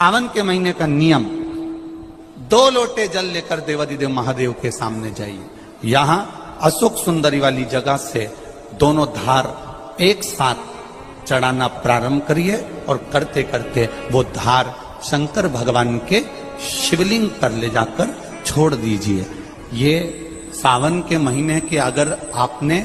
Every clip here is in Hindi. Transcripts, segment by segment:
सावन के महीने का नियम, 2 लोटे जल लेकर देवादिदेव महादेव के सामने जाइए। यहां अशोक सुंदरी वाली जगह से दोनों धार एक साथ चढ़ाना प्रारंभ करिए और करते करते वो धार शंकर भगवान के शिवलिंग पर ले जाकर छोड़ दीजिए। ये सावन के महीने के अगर आपने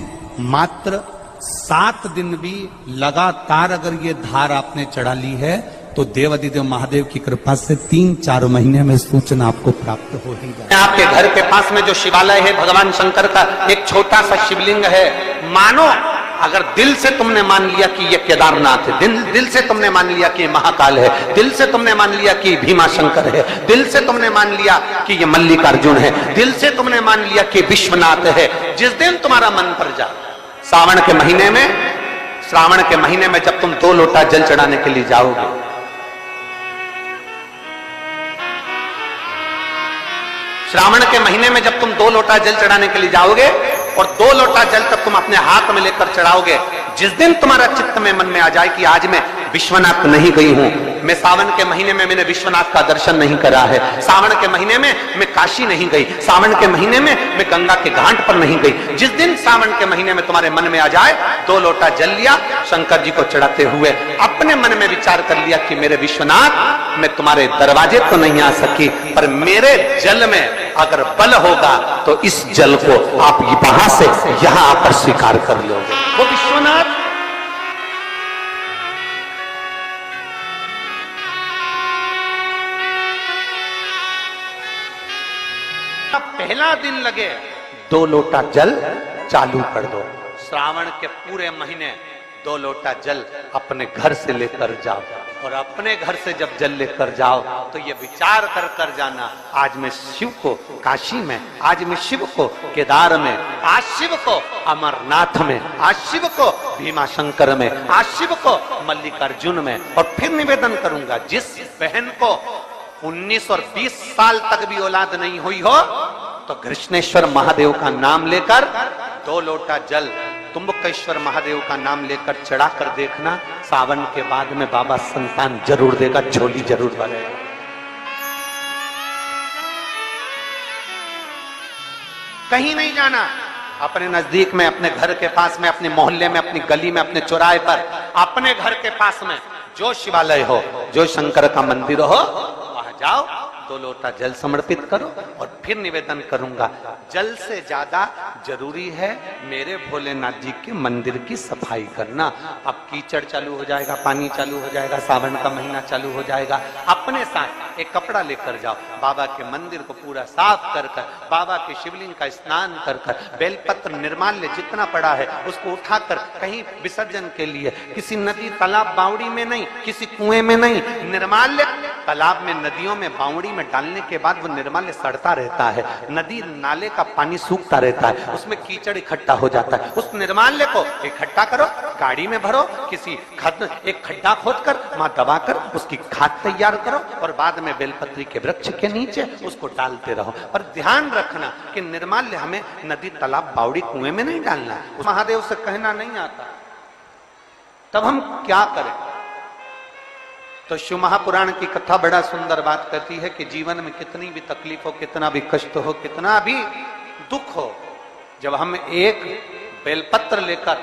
मात्र 7 दिन भी लगातार अगर ये धार आपने चढ़ा ली है तो देवादिदेव महादेव की कृपा से 3-4 महीने में सूचना आपको प्राप्त हो ही जाए। आपके घर के पास में जो शिवालय है भगवान शंकर का एक छोटा सा शिवलिंग है। मानो अगर दिल से तुमने मान लिया कि ये केदारनाथ है, दिल से तुमने मान लिया कि ये महाकाल है, दिल से तुमने मान लिया कि भीमा शंकर है, दिल से तुमने मान लिया कि ये मल्लिकार्जुन है, दिल से तुमने मान लिया कि विश्वनाथ है। जिस दिन तुम्हारा मन पर जा, श्रावण के महीने में जब तुम 2 लोटा जल चढ़ाने के लिए जाओगे, श्रावण के महीने में जब तुम 2 लोटा जल चढ़ाने के लिए जाओगे और 2 लोटा जल तक तुम अपने हाथ में लेकर चढ़ाओगे, जिस दिन तुम्हारा चित्त में मन में आ जाए कि आज मैं विश्वनाथ नहीं गई हूं, मैं सावन के महीने में मैंने विश्वनाथ का दर्शन नहीं करा है, सावन के महीने में मैं काशी नहीं गई, सावन के महीने में मैं गंगा के घाट पर नहीं गई, जिस दिन सावन के महीने में तुम्हारे मन में आ जाए 2 लोटा जल लिया, शंकर जी को चढ़ाते हुए अपने मन में विचार कर लिया कि मेरे विश्वनाथ, मैं तुम्हारे दरवाजे तो नहीं आ सकी, पर मेरे जल में अगर बल होगा तो इस जल को आप वहां से यहां आकर स्वीकार कर लोगे। वो विश्वनाथ पहला दिन लगे 2 लोटा जल चालू कर दो। श्रावण के पूरे महीने 2 लोटा जल अपने घर से लेकर जाओ और अपने घर से जब जल लेकर जाओ तो ये विचार कर कर जाना, आज मैं शिव को काशी में, आज मैं शिव को केदार में, आज शिव को अमरनाथ में, आज शिव को भीमा शंकर में, आज शिव को मल्लिकार्जुन में। और फिर निवेदन करूंगा, जिस बहन को 19 और 20 साल तक भी औलाद नहीं हुई हो तो कृष्णेश्वर महादेव का नाम लेकर 2 लोटा जल तुम्बकेश्वर महादेव का नाम लेकर चढ़ा कर देखना, सावन के बाद में बाबा संतान जरूर देगा, झोली जरूर भरेगा। कहीं नहीं जाना, अपने नजदीक में, अपने घर के पास में, अपने मोहल्ले में, अपनी गली में, अपने चौराहे पर, अपने घर के पास में जो शिवालय हो, जो शंकर का मंदिर हो, वहां जाओ, 2 लोटा जल समर्पित करो और फिर निवेदन करूंगा, जल से ज्यादा जरूरी है मेरे भोलेनाथ जी के मंदिर की सफाई करना। अब कीचड़ चालू हो जाएगा, पानी चालू हो जाएगा, सावन का महीना चालू हो जाएगा, अपने साथ एक कपड़ा लेकर जाओ, बाबा के मंदिर को पूरा साफ कर कर, बाबा के शिवलिंग का स्नान कर कर, बेलपत्र निर्माल्य जितना पड़ा है उसको उठाकर कहीं विसर्जन के लिए, किसी नदी तालाब बावड़ी में नहीं, किसी कुएं में नहीं, निर्माल्य तालाब में, नदियों में, बावड़ी में डालने के बाद वो निर्माल्य सड़ता रहता है, नदी नाले का पानी सूखता रहता है, उसमें कीचड़ इकट्ठा हो जाता है। उस निर्माल्य को इकट्ठा करो, गाड़ी में भरो, किसी एक खड्डा खोदकर वहां दबाकर उसकी खाद तैयार करो और बाद में बेलपत्री के वृक्ष के नीचे उसको डालते रहो। पर ध्यान रखना कि निर्माल्य हमें नदी तालाब बावड़ी कुएं में नहीं डालना, महादेव से कहना नहीं आता। तब हम क्या करें? तो शिव महापुराण की कथा बड़ा सुंदर बात कहती है कि जीवन में कितनी भी तकलीफ हो, कितना भी कष्ट हो, कितना भी दुख हो, जब हम एक बेलपत्र लेकर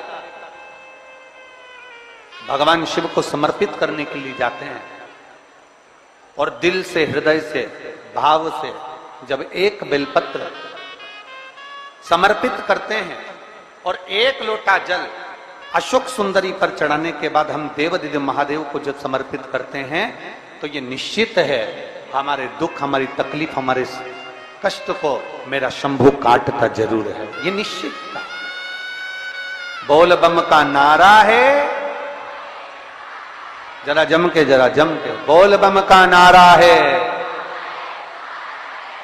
भगवान शिव को समर्पित करने के लिए जाते हैं और दिल से, हृदय से, भाव से जब एक बेलपत्र समर्पित करते हैं और 1 लोटा जल अशोक सुंदरी पर चढ़ाने के बाद हम देवादिदेव महादेव को जब समर्पित करते हैं तो ये निश्चित है हमारे दुख, हमारी तकलीफ, हमारे कष्ट को मेरा शंभू काटता जरूर है, ये निश्चित था। बोल बम का नारा है, जरा जम के, बोल बम का नारा है,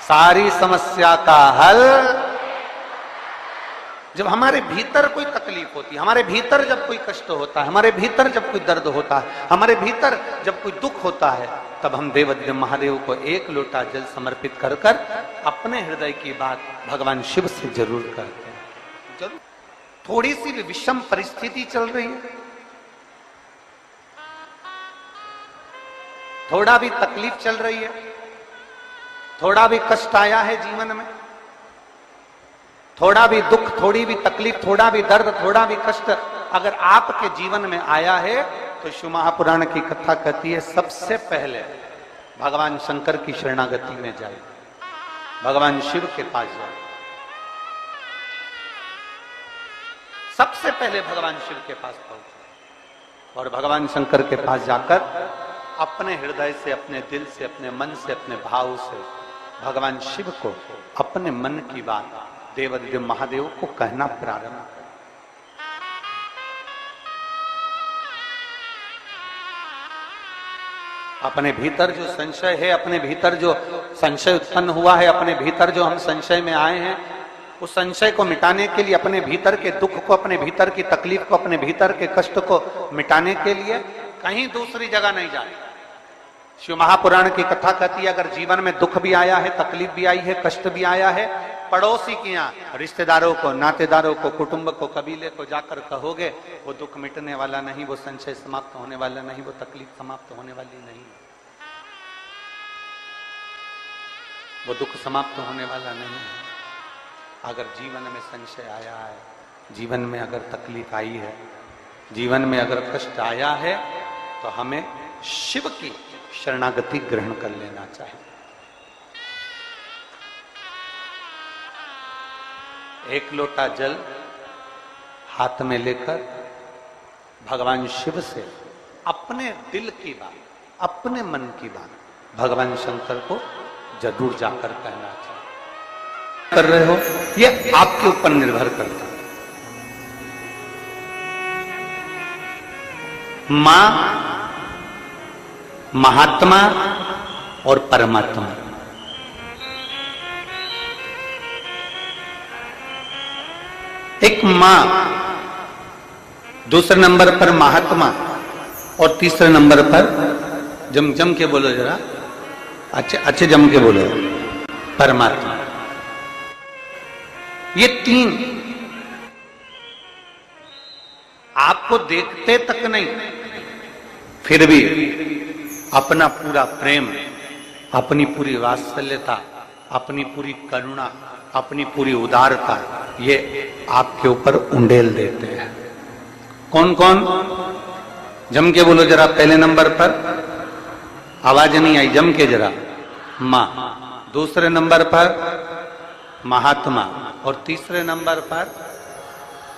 सारी समस्या का हल। जब हमारे भीतर कोई तकलीफ होती है, हमारे भीतर जब कोई कष्ट होता है, हमारे भीतर जब कोई दर्द होता है, हमारे भीतर जब कोई दुख होता है, तब हम देवादिदेव महादेव को 1 लोटा जल समर्पित कर कर अपने हृदय की बात भगवान शिव से जरूर करते हैं। जरूर थोड़ी सी भी विषम परिस्थिति चल रही है, थोड़ा भी तकलीफ चल रही है, थोड़ा भी कष्ट आया है जीवन में, थोड़ा भी दुख, थोड़ी भी तकलीफ, थोड़ा भी दर्द, थोड़ा भी कष्ट अगर आपके जीवन में आया है तो शिव महापुराण की कथा कहती है सबसे पहले भगवान शंकर की शरणागति में जाए, भगवान शिव के पास जाए। सबसे पहले भगवान शिव के पास पहुंचे और भगवान शंकर के पास जाकर अपने हृदय से, अपने दिल से, अपने मन से, अपने भाव से भगवान शिव को अपने मन की बात देवादिदेव महादेव को कहना प्रारंभ। अपने भीतर जो संशय है, अपने भीतर जो संशय उत्पन्न हुआ है, अपने भीतर जो हम संशय में आए हैं, उस संशय को मिटाने के लिए, अपने भीतर के दुख को, अपने भीतर की तकलीफ को, अपने भीतर के कष्ट को मिटाने के लिए कहीं दूसरी जगह नहीं जाए। शिव महापुराण की कथा कहती है अगर जीवन में दुख भी आया है, तकलीफ भी आई है, कष्ट भी आया है, पड़ोसी के यहाँ रिश्तेदारों को, नातेदारों को, कुटुंब को, कबीले को जाकर कहोगे, वो दुख मिटने वाला नहीं, वो संशय समाप्त होने वाला नहीं, वो तकलीफ समाप्त होने वाली नहीं, वो दुख समाप्त होने वाला नहीं है। अगर जीवन में संशय आया है, जीवन में अगर तकलीफ आई है, जीवन में अगर कष्ट आया है, तो हमें शिव की शरणागति ग्रहण कर लेना चाहिए। एक लोटा जल हाथ में लेकर भगवान शिव से अपने दिल की बात, अपने मन की बात भगवान शंकर को जरूर जाकर कहना चाहिए। कर रहे हो ये आपके ऊपर निर्भर करता है। मां, महात्मा और परमात्मा, एक मां, दूसरे नंबर पर महात्मा और तीसरे नंबर पर जम के बोलो जरा, अच्छे जम के बोलो, परमात्मा। ये तीन आपको देखते तक नहीं, फिर भी अपना पूरा प्रेम, अपनी पूरी वात्सल्यता, अपनी पूरी करुणा, अपनी पूरी उदारता ये आपके ऊपर उंडेल देते हैं। कौन कौन? जम के बोलो जरा। पहले नंबर पर आवाज नहीं आई, जम के जरा। मां, दूसरे नंबर पर महात्मा और तीसरे नंबर पर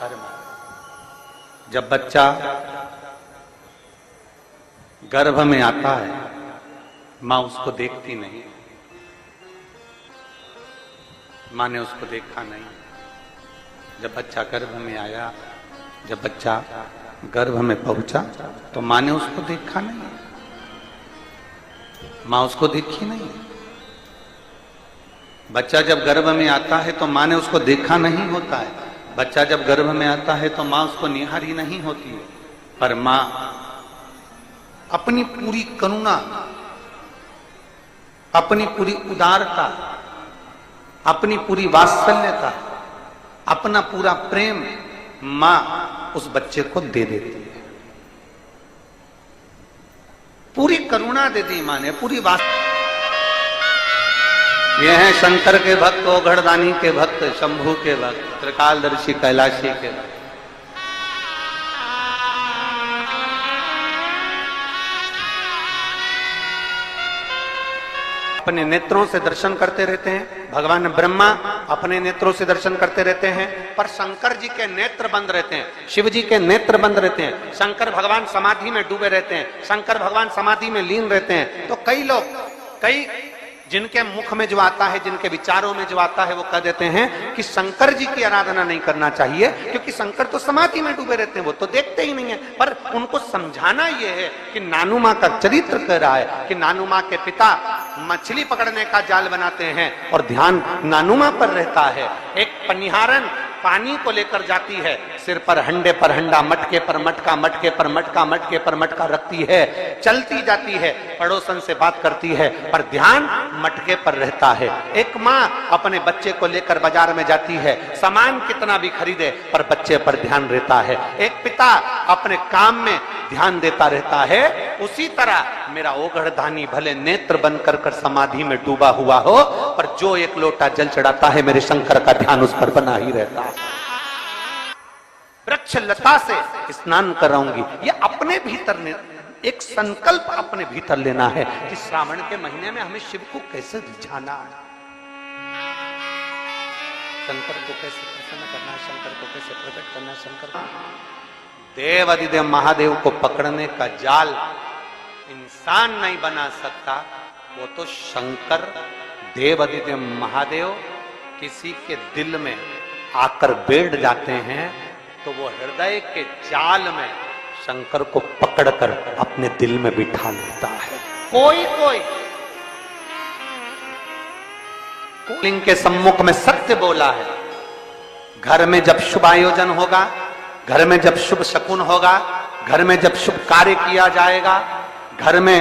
परमात्मा। जब बच्चा गर्भ में आता है, मां उसको देखती नहीं, मां ने उसको देखा नहीं। जब बच्चा गर्भ में आया, जब बच्चा गर्भ में पहुंचा, तो मां ने उसको देखा नहीं, मां उसको देखी नहीं। बच्चा जब गर्भ में आता है तो मां ने उसको देखा नहीं होता है। बच्चा जब गर्भ में आता है तो मां उसको निहारी नहीं होती है, पर मां अपनी पूरी करुणा, अपनी पूरी उदारता, अपनी पूरी वात्सल्यता, अपना पूरा प्रेम मां उस बच्चे को दे देती है। पूरी करुणा दे दी मां ने, पूरी ये हैं शंकर के भक्त, ओघड़दानी के भक्त, शंभू के भक्त, त्रिकालदर्शी कैलाशी के भक्त। अपने नेत्रों से दर्शन करते रहते हैं। भगवान ब्रह्मा अपने नेत्रों से दर्शन करते रहते हैं, पर शंकर जी के नेत्र बंद रहते हैं, शिव जी के नेत्र बंद रहते हैं। शंकर भगवान समाधि में डूबे रहते हैं, शंकर भगवान समाधि में लीन रहते हैं। तो कई लोग, कई जिनके मुख में जो आता है, जिनके विचारों में जो आता है, वो कह देते हैं कि शंकर जी की आराधना नहीं करना चाहिए, क्योंकि शंकर तो समाधि में डूबे रहते हैं, वो तो देखते ही नहीं है। पर उनको समझाना यह है कि नानू मां का चरित्र कह रहा है कि नानू मां के पिता मछली पकड़ने का जाल बनाते हैं और ध्यान नानू मां पर रहता है। एक पनिहारन पानी को लेकर जाती है, सिर पर हंडे पर हंडा, मटके पर मटका, मटके पर मटका, मटके पर मटका रखती है, चलती जाती है, पड़ोसन से बात करती है, पर ध्यान मटके पर रहता है। एक माँ अपने बच्चे को लेकर बाजार में जाती है, सामान कितना भी खरीदे पर बच्चे पर ध्यान रहता है। एक पिता अपने काम में ध्यान देता रहता है, उसी तरह मेरा ओगढ़धानी भले नेत्र बनकर कर समाधि में डूबा हुआ हो, पर जो एक लोटा जल चढ़ाता है मेरे शंकर का ध्यान उस पर बना ही रहता है। वृक्ष लता से स्नान कराऊंगी, ये अपने भीतर एक संकल्प अपने भीतर लेना है कि श्रावण के महीने में हमें शिव को कैसे रिझाना है, शंकर को कैसे प्रसन्न करना है, शंकर को कैसे प्रकट करना है। शंकर को देव अधिदेव महादेव को पकड़ने का जाल इंसान नहीं बना सकता, वो तो शंकर देव अधिदेव महादेव किसी के दिल में आकर बैठ जाते हैं तो वो हृदय के जाल में शंकर को पकड़कर अपने दिल में बिठा लेता है। कोई कोई लिंग के सम्मुख में सत्य बोला है। घर में जब शुभ आयोजन होगा, घर में जब शुभ शकुन होगा, घर में जब शुभ कार्य किया जाएगा, घर में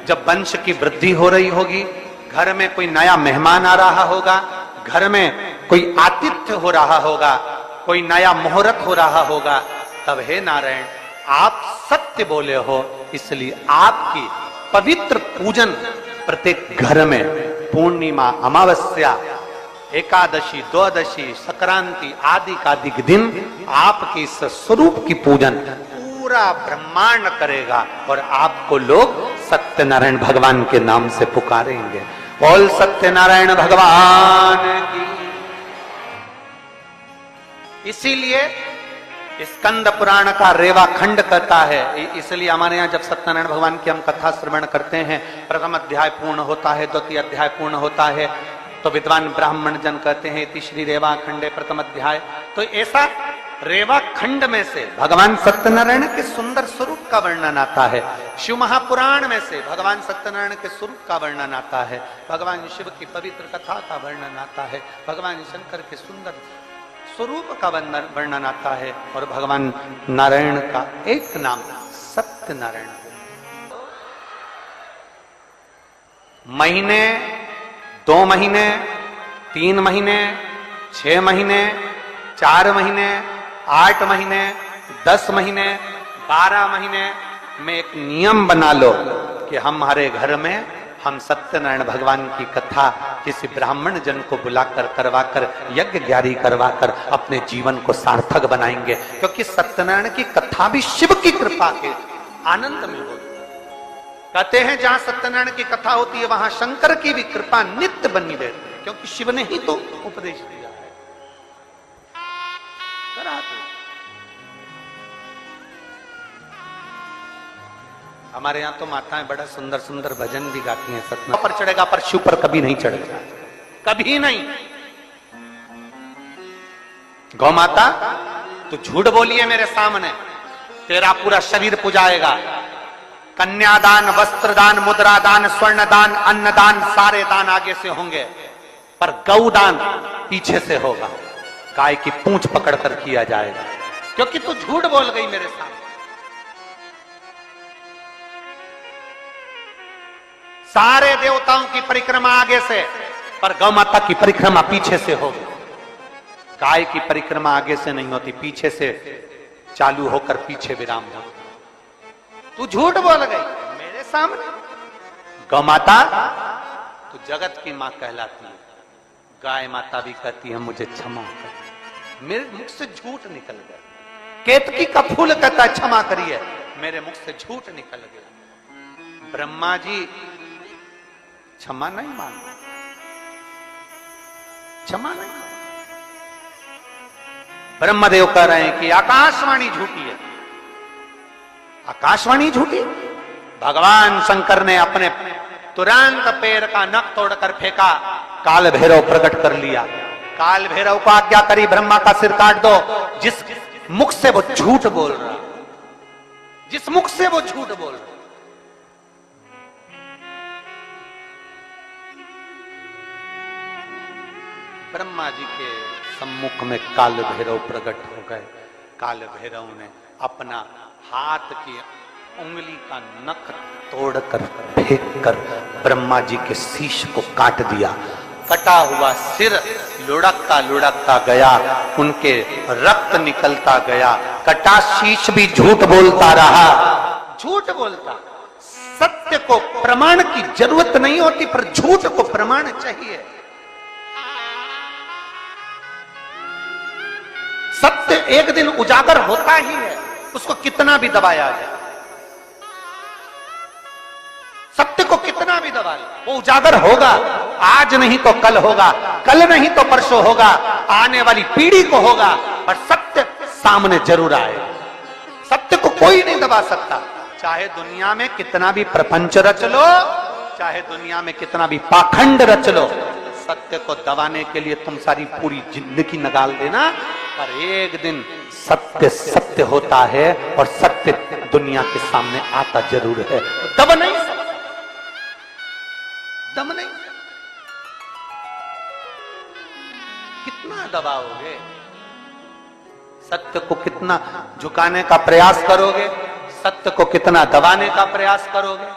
जब वंश की वृद्धि हो रही होगी, घर में कोई नया मेहमान आ रहा होगा, घर में कोई आतिथ्य हो रहा होगा, कोई नया मुहूर्त हो रहा होगा, तब हे नारायण आप सत्य बोले हो, इसलिए आपकी पवित्र पूजन प्रत्येक घर में पूर्णिमा, अमावस्या, एकादशी, द्वादशी, संक्रांति आदि का दिन आपके इस स्वरूप की पूजन पूरा ब्रह्मांड करेगा और आपको लोग सत्यनारायण भगवान के नाम से पुकारेंगे। बोल सत्यनारायण भगवान की। इसीलिए स्कंद पुराण का रेवा खंड कहता है, इसलिए हमारे यहाँ जब सत्यनारायण भगवान की हम कथा श्रवण करते हैं, प्रथम अध्याय पूर्ण होता है, द्वितीय अध्याय पूर्ण होता है, तो विद्वान ब्राह्मण जन कहते हैं इति श्री रेवा खंडे प्रथम अध्याय। तो ऐसा रेवा खंड में से भगवान सत्यनारायण के सुंदर स्वरूप का वर्णन आता है, शिव महापुराण में से भगवान सत्यनारायण के स्वरूप का वर्णन आता है, भगवान शिव की पवित्र कथा का वर्णन आता है, भगवान शंकर के सुंदर स्वरूप का वर्णन आता है, और भगवान नारायण का एक नाम सत्यनारायण है। महीने, 2 महीने, 3 महीने, 6 महीने, 4 महीने, 8 महीने, 10 महीने, 12 महीने में एक नियम बना लो कि हमारे घर में हम सत्यनारायण भगवान की कथा किसी ब्राह्मण जन को बुलाकर करवाकर यज्ञ ग्यारी करवाकर अपने जीवन को सार्थक बनाएंगे, क्योंकि सत्यनारायण की कथा भी शिव की कृपा के आनंद में होती है। कहते हैं जहां सत्यनारायण की कथा होती है वहां शंकर की भी कृपा नित्य बनी रहती है, क्योंकि शिव ने ही तो उपदेश दिया है। हमारे यहाँ तो माताएं बड़ा सुंदर सुंदर भजन भी गाती हैं। सतना पर चढ़ेगा पर शिव पर कभी नहीं चढ़ेगा, कभी नहीं। गौ माता तू झूठ बोली है मेरे सामने, तेरा पूरा शरीर पुजाएगा। कन्यादान, वस्त्रदान, मुद्रादान, स्वर्णदान, अन्नदान, सारे दान आगे से होंगे, पर गौदान पीछे से होगा। गाय की पूंछ पकड़कर किया जाएगा, क्योंकि तू झूठ बोल गई मेरे सामने। सारे देवताओं की परिक्रमा आगे से, पर गौ माता की परिक्रमा पीछे से होगी। गाय की परिक्रमा आगे से नहीं होती, पीछे से चालू होकर पीछे विराम होती। तू झूठ बोल गई मेरे सामने। गौ माता तू जगत की मां कहलाती है। गाय माता भी कहती है मुझे क्षमा कर, मेरे मुख से झूठ निकल गया। केतकी का फूल कहता क्षमा करिए, मेरे मुख से झूठ निकल गया। ब्रह्मा जी क्षमा नहीं मांगा, क्षमा नहीं मांगा। ब्रह्मदेव कह रहे हैं कि आकाशवाणी झूठी है। आकाशवाणी झूठी? भगवान शंकर ने अपने तुरंत पैर का नख तोड़कर फेंका, काल भैरव प्रकट कर लिया। काल भैरव को आज्ञा करी ब्रह्मा का सिर काट दो। जिस मुख से वो झूठ बोल रहा, जिस मुख से वो झूठ बोल रहा, ब्रह्मा जी के सम्मुख में काल भैरव प्रकट हो गए। काल भैरव ने अपना हाथ की उंगली का नख तोड़कर फेंककर ब्रह्मा जी के शीश को काट दिया। कटा हुआ सिर लुढ़कता लुढ़कता गया, उनके रक्त निकलता गया। कटा शीश भी झूठ बोलता रहा, झूठ बोलता। सत्य को प्रमाण की जरूरत नहीं होती, पर झूठ को प्रमाण चाहिए। सत्य एक दिन उजागर होता ही है, उसको कितना भी दबाया जाए, सत्य को कितना भी दबा ले वो उजागर होगा। आज नहीं तो कल होगा, कल नहीं तो परसों होगा, आने वाली पीढ़ी को होगा, पर सत्य सामने जरूर आएगा। सत्य को कोई नहीं दबा सकता, चाहे दुनिया में कितना भी प्रपंच रच लो, चाहे दुनिया में कितना भी पाखंड रच लो, सत्य को दबाने के लिए तुम सारी पूरी जिंदगी निकाल देना, पर एक दिन सत्य सत्य होता है और सत्य दुनिया के सामने आता जरूर है। दब नहीं सकता, दम नहीं। कितना दबाओगे, सत्य को कितना झुकाने का प्रयास करोगे, सत्य को कितना दबाने का प्रयास करोगे।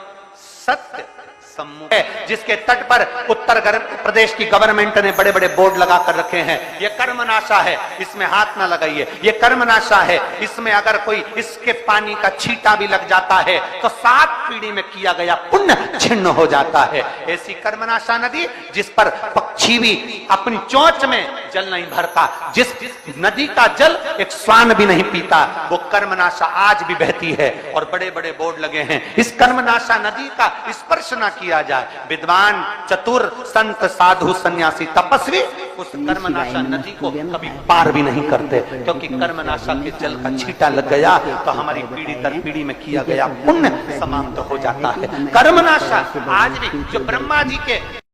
सत्य सम्मुख है, जिसके तट पर उत्तर प्रदेश की गवर्नमेंट ने बड़े बड़े बोर्ड लगा कर रखे हैं, ये कर्मनाशा है, इसमें हाथ ना लगाइए, ये कर्मनाशा है, इसमें अगर कोई इसके पानी का छींटा भी लग जाता है तो 7 पीढ़ी में किया गया पुण्य छिन्न हो जाता है। ऐसी कर्मनाशा नदी जिस पर पक्षी भी अपनी चोंच में जल नहीं भरता, जिस नदी का जल एक श्वान भी नहीं पीता, वो कर्मनाशा आज भी बहती है और बड़े बड़े बोर्ड लगे हैं। इस कर्मनाशा नदी का स्पर्श ना किया जाए। विद्वान, चतुर, संत, साधु, सन्यासी, तपस्वी उस कर्मनाशा नदी को कभी पार भी नहीं करते, क्योंकि कर्मनाशा के जल का छींटा लग गया तो हमारी पीढ़ी दर पीढ़ी में किया गया पुण्य समाप्त हो जाता है। कर्मनाशा आज भी जो ब्रह्मा जी के